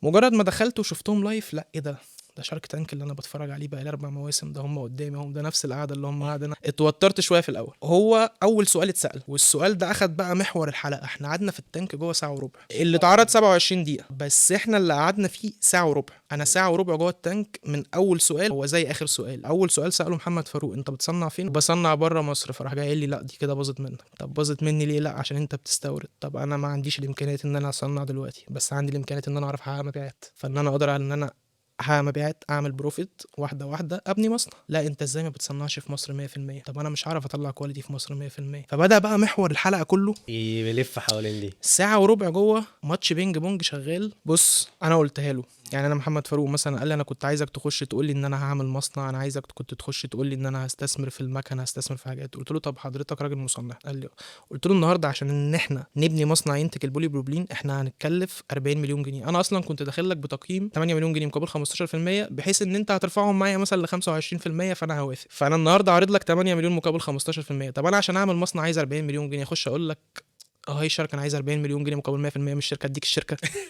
مجرد ما دخلت وشفتهم لايف، لا ايه ده شارك تانك اللي انا بتفرج عليه بقى 4 مواسم، ده هم قدامي هم، ده نفس القعده اللي هم قاعدين. اتوترت شويه في الاول. هو اول سؤال اتسال، والسؤال ده اخد بقى محور الحلقه. احنا قعدنا في التانك جوه ساعه وربع، اللي اتعرض 27 دقيقه، بس احنا اللي قعدنا فيه ساعه وربع. انا ساعه وربع جوه التانك من اول سؤال، هو زي اخر سؤال. اول سؤال ساله محمد فاروق، انت بتصنع فين؟ بصنع بره مصر. فراح جاي قال لي لا دي كده باظت منك. طب باظت مني ليه؟ لا عشان انت بتستورد. طب انا ما عنديش الامكانيات ان انا اصنع دلوقتي، بس عندي الامكانيات ان انا اعرف احقق مبيعات، فان انا اقدر ان انا احقق مبيعات، اعمل بروفيت، واحده واحده ابني مصنع. لا انت ازاي ما بتصنعش في مصر 100%؟ طب انا مش عارف اطلع كواليتي في مصر 100%. فبدا بقى محور الحلقه كله يلف حوالين دي. ساعة وربع جوه ماتش بينج بونج شغال. بص انا قلتها له، يعني انا محمد فاروق مثلا قال لي انا كنت عايزك تخش تقول لي ان انا هعمل مصنع، انا عايزك كنت تخش تقول لي ان انا هستثمر في المكن، هستثمر في حاجات. قلت له طب حضرتك راجل مصنع؟ قال لي قلت له النهارده عشان ان احنا نبني مصنع ينتج البولي بروبلين احنا هنتكلف 40 مليون جنيه. انا اصلا كنت داخل لك بتقييم 8 مليون جنيه مقابل 15%، بحيث ان انت هترفعهم معايا مثلا ل 25%، فانا هوافق. فانا النهارده عارض لك 8 مليون مقابل 15%. طب انا عشان اعمل مصنع عايز 40 مليون جنيه، اخش اقول لك اه هي الشركه انا عايز 40 مليون جنيه مقابل 100% من الشركه، اديك الشركه؟